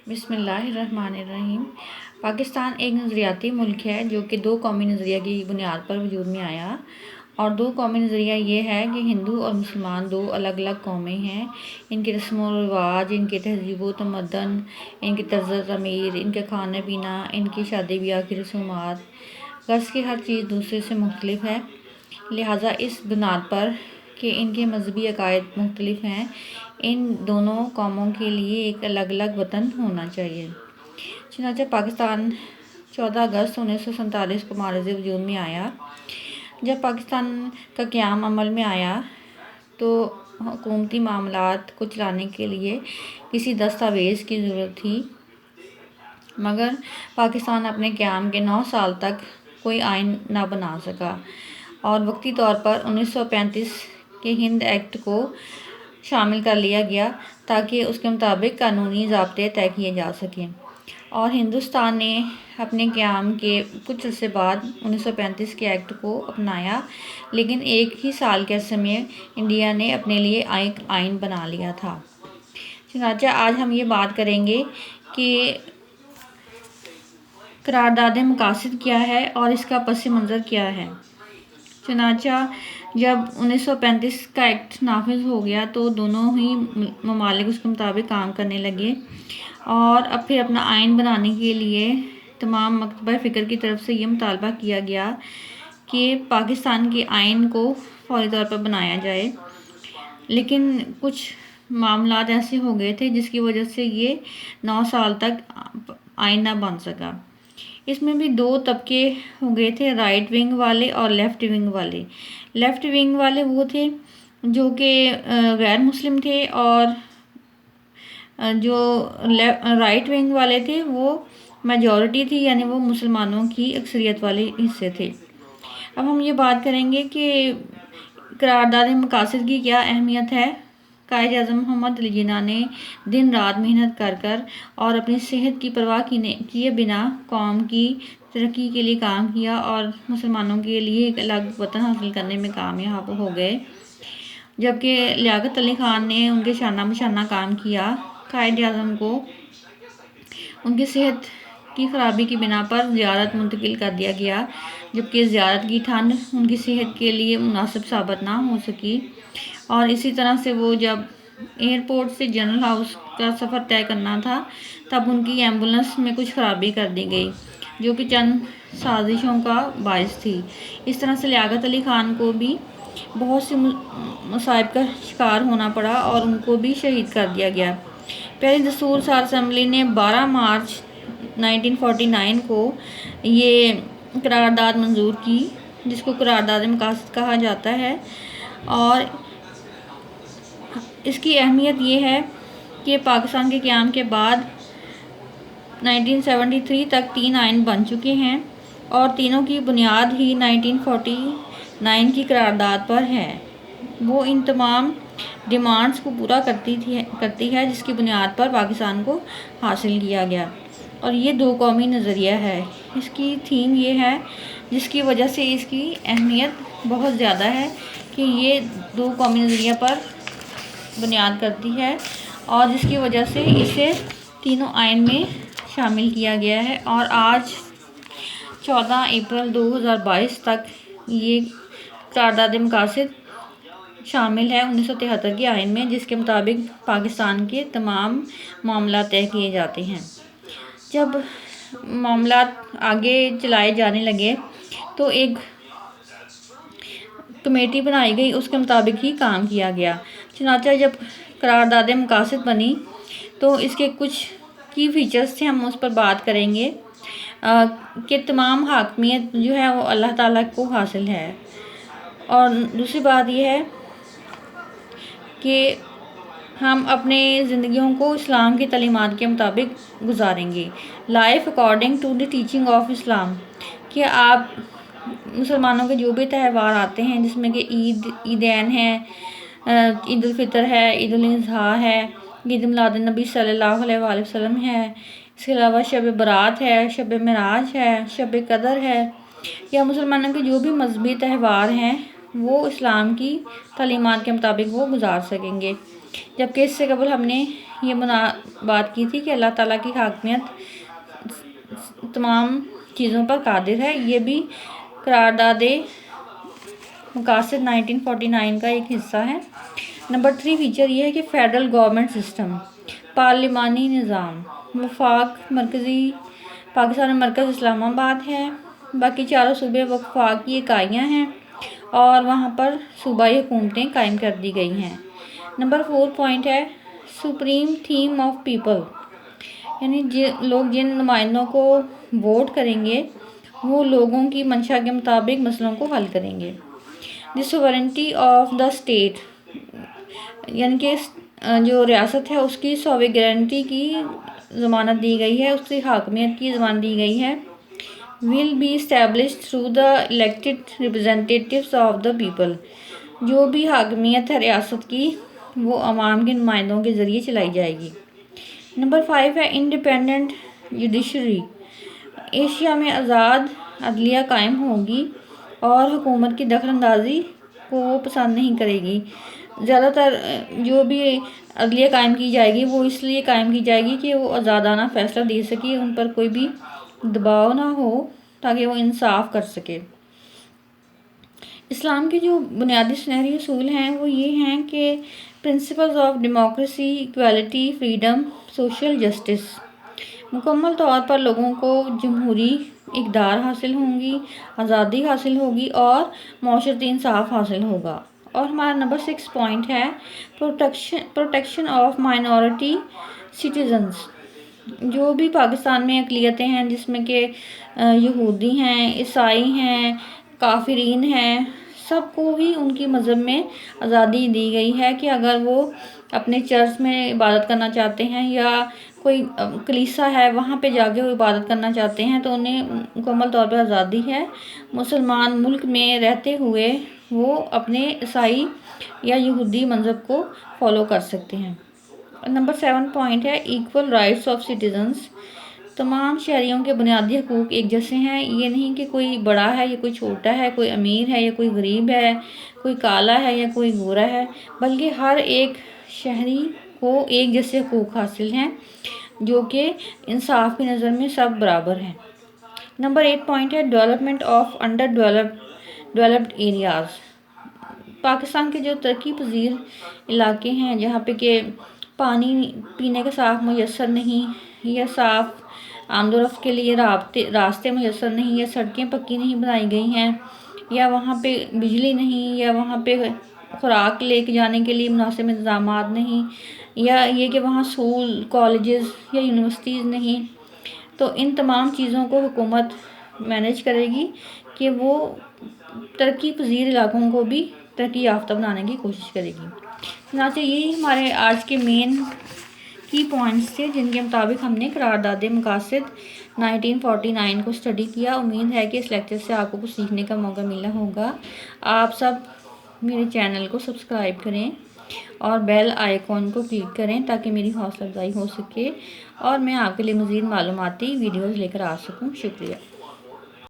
بسم اللہ الرحمن الرحیم۔ پاکستان ایک نظریاتی ملک ہے جو کہ دو قومی نظریہ کی بنیاد پر وجود میں آیا، اور دو قومی نظریہ یہ ہے کہ ہندو اور مسلمان دو الگ الگ قومیں ہیں۔ ان کے رسم و رواج، ان کے تہذیب و تمدن، ان کے طرز تعمیر، ان کے کھانا پینا، ان کی شادی بیاہ کی رسومات، غرض کی ہر چیز دوسرے سے مختلف ہے۔ لہٰذا اس بنیاد پر کہ ان کے مذہبی عقائد مختلف ہیں، ان دونوں قوموں کے لیے ایک الگ الگ وطن ہونا چاہیے۔ چنانچہ پاکستان 14 اگست 1947 کو معرض وجود میں آیا۔ جب پاکستان کا قیام عمل میں آیا تو حکومتی معاملات کو چلانے کے لیے کسی دستاویز کی ضرورت تھی، مگر پاکستان اپنے قیام کے 9 سال تک کوئی آئین نہ بنا سکا، اور وقتی طور پر 1935 کے ہند ایکٹ کو شامل کر لیا گیا تاکہ اس کے مطابق قانونی ضابطے طے کیے جا سکیں، اور ہندوستان نے اپنے قیام کے کچھ عرصے بعد 1935 کے ایکٹ کو اپنایا، لیکن ایک ہی سال کے عرصے میں انڈیا نے اپنے لیے ایک آئین بنا لیا تھا۔ چنانچہ آج ہم یہ بات کریں گے کہ قرارداد مقاصد کیا ہے اور اس کا پس منظر کیا ہے۔ چنانچہ جب 1935 کا ایکٹ نافذ ہو گیا تو دونوں ہی ممالک اس کے مطابق کام کرنے لگے، اور اب پھر اپنا آئین بنانے کے لیے تمام مکتبہ فکر کی طرف سے یہ مطالبہ کیا گیا کہ پاکستان کے آئین کو فوری طور پر بنایا جائے، لیکن کچھ معاملات ایسے ہو گئے تھے جس کی وجہ سے یہ 9 سال تک آئین نہ بن سکا۔ اس میں بھی دو طبقے ہو گئے تھے، رائٹ ونگ والے اور لیفٹ ونگ والے۔ لیفٹ ونگ والے وہ تھے جو کہ غیر مسلم تھے، اور جو رائٹ ونگ والے تھے وہ میجورٹی تھی، یعنی وہ مسلمانوں کی اکثریت والے حصے تھے۔ اب ہم یہ بات کریں گے کہ قرارداد مقاصد کی کیا اہمیت ہے۔ قائد اعظم محمد علی جناح نے دن رات محنت کر اور اپنی صحت کی پرواہ کیے بنا قوم کی ترقی کے لیے کام کیا، اور مسلمانوں کے لیے ایک الگ وطن حاصل کرنے میں کامیاب ہو گئے، جبکہ لیاقت علی خان نے ان کے شانہ بشانہ کام کیا۔ قائد اعظم کو ان کی صحت کی خرابی کی بنا پر زیارت منتقل کر دیا گیا، جبکہ زیارت کی ٹھنڈ ان کی صحت کے لیے مناسب ثابت نہ ہو سکی، اور اسی طرح سے وہ جب ایئرپورٹ سے جنرل ہاؤس کا سفر طے کرنا تھا تب ان کی ایمبولنس میں کچھ خرابی کر دی گئی، جو کہ چند سازشوں کا باعث تھی۔ اس طرح سے لیاقت علی خان کو بھی بہت سے مصائب کا شکار ہونا پڑا اور ان کو بھی شہید کر دیا گیا۔ پہلی دستور ساز اسمبلی نے 12 مارچ 1949 کو یہ قرارداد منظور کی، جس کو قرارداد مقاصد کہا جاتا ہے، اور اس کی اہمیت یہ ہے کہ پاکستان کے قیام کے بعد 1973 تک 3 آئین بن چکے ہیں، اور تینوں کی بنیاد ہی 1949 کی قرارداد پر ہے۔ وہ ان تمام ڈیمانڈز کو پورا کرتی ہے جس کی بنیاد پر پاکستان کو حاصل کیا گیا، اور یہ دو قومی نظریہ ہے۔ اس کی تھیم یہ ہے، جس کی وجہ سے اس کی اہمیت بہت زیادہ ہے، کہ یہ دو قومی نظریہ پر بنیاد کرتی ہے، اور جس کی وجہ سے اسے تینوں آئین میں شامل کیا گیا ہے، اور آج 14 اپریل 2022 تک یہ قرارداد مقاصد شامل ہے 1973 کے آئین میں، جس کے مطابق پاکستان کے تمام معاملات طے کیے جاتے ہیں۔ جب معاملات آگے چلائے جانے لگے تو ایک کمیٹی بنائی گئی، اس کے مطابق ہی کام کیا گیا۔ چنانچہ جب قرارداد مقاصد بنی تو اس کے کچھ کی فیچرز تھے، ہم اس پر بات کریں گے کہ تمام حاکمیت جو ہے وہ اللہ تعالیٰ کو حاصل ہے، اور دوسری بات یہ ہے کہ ہم اپنے زندگیوں کو اسلام کی تعلیمات کے مطابق گزاریں گے۔ Life according to the teaching of Islam, کہ آپ مسلمانوں کے جو بھی تہوار آتے ہیں، جس میں کہ عیدین ہیں، عید الفطر ہے، عید الاضحیٰ ہے، عید میلاد النبی صلی اللہ علیہ وآلہ وسلم ہے، اس کے علاوہ شب برات ہے، شب معراج ہے، شب قدر ہے، یا مسلمانوں کے جو بھی مذہبی تہوار ہیں وہ اسلام کی تعلیمات کے مطابق وہ گزار سکیں گے۔ جبکہ اس سے قبل ہم نے یہ بات کی تھی کہ اللہ تعالیٰ کی حاکمیت تمام چیزوں پر قادر ہے۔ یہ بھی قرارداد مقاصد 1949 کا ایک حصہ ہے۔ نمبر 3 فیچر یہ ہے کہ فیڈرل گورنمنٹ سسٹم، پارلیمانی نظام، وفاق مرکزی پاکستان میں مرکز اسلام آباد ہے، باقی چاروں صوبے وفاقی اکائیاں ہیں اور وہاں پر صوبائی حکومتیں قائم کر دی گئی ہیں۔ نمبر 4 پوائنٹ ہے سپریم تھیم آف پیپل، یعنی لوگ جن نمائندوں کو ووٹ کریں گے وہ لوگوں کی منشا کے مطابق مسئلوں کو حل کریں گے۔ دی سوورنٹی آف دا اسٹیٹ، یعنی کہ جو ریاست ہے اس کی سوورنٹی کی ضمانت دی گئی ہے، اس کی حاکمیت کی ضمانت دی گئی ہے۔ will be established through the elected representatives of the people، جو بھی حاکمیت ہے ریاست کی وہ عوام کے نمائندوں کے ذریعے چلائی جائے گی۔ نمبر 5 ہے انڈیپینڈنٹ جوڈیشری، ایشیا میں آزاد عدلیہ قائم ہوگی اور حکومت کی دخل اندازی کو وہ پسند نہیں کرے گی۔ زیادہ تر جو بھی عدلیہ قائم کی جائے گی وہ اس لیے قائم کی جائے گی کہ وہ آزادانہ فیصلہ دے سکے، ان پر کوئی بھی دباؤ نہ ہو تاکہ وہ انصاف کر سکے۔ اسلام کے جو بنیادی سنہری اصول ہیں وہ یہ ہیں کہ principles of democracy, equality, freedom, social justice, مکمل طور پر لوگوں کو جمہوری اقدار حاصل ہوں گی، آزادی حاصل ہوگی اور معاشرتی انصاف حاصل ہوگا۔ اور ہمارا نمبر 6 پوائنٹ ہے پروٹیکشن آف مائنورٹی سٹیزنز، جو بھی پاکستان میں اقلیتیں ہیں جس میں کہ یہودی ہیں، عیسائی ہیں، کافرین ہیں، سب کو ہی ان کی مذہب میں آزادی دی گئی ہے کہ اگر وہ اپنے چرچ میں عبادت کرنا چاہتے ہیں یا کوئی کلیسا ہے وہاں پہ جا کے وہ عبادت کرنا چاہتے ہیں تو انہیں مکمل طور پہ آزادی ہے۔ مسلمان ملک میں رہتے ہوئے وہ اپنے عیسائی یا یہودی مذہب کو فالو کر سکتے ہیں۔ نمبر 7 پوائنٹ ہے ایکول رائٹس آف سٹیزنز، تمام شہریوں کے بنیادی حقوق ایک جیسے ہیں۔ یہ نہیں کہ کوئی بڑا ہے یا کوئی چھوٹا ہے، کوئی امیر ہے یا کوئی غریب ہے، کوئی کالا ہے یا کوئی گورا ہے، بلکہ ہر ایک شہری کو ایک جیسے حقوق حاصل ہیں جو کہ انصاف کی نظر میں سب برابر ہیں۔ نمبر 8 پوائنٹ ہے development of under developed areas, Pakistan کے جو ترقی پذیر علاقے ہیں جہاں پہ کہ پانی پینے کا صاف میسر نہیں یا صاف آمد و رفت کے لیے راستے میسر نہیں یا سڑکیں پکی نہیں بنائی گئی ہیں یا وہاں پہ بجلی نہیں یا وہاں پہ خوراک لے کے جانے کے لیے مناسب انتظامات نہیں یا یہ کہ وہاں اسکول کالجز یا یونیورسٹیز نہیں، تو ان تمام چیزوں کو حکومت مینیج کرے گی کہ وہ ترقی پذیر علاقوں کو بھی ترقی یافتہ بنانے کی کوشش کرے گی۔ چنانچہ یہی ہمارے آج کے مین کی پوائنٹس تھے جن کے مطابق ہم نے قرارداد مقاصد 1949 کو اسٹڈی کیا۔ امید ہے کہ اس لیکچر سے آپ کو کچھ سیکھنے کا موقع ملا ہوگا۔ آپ سب میرے چینل کو سبسکرائب کریں اور بیل آئیکن کو کلک کریں تاکہ میری حوصلہ افزائی ہو سکے اور میں آپ کے لیے مزید معلوماتی ویڈیوز لے کر آ سکوں۔ شکریہ۔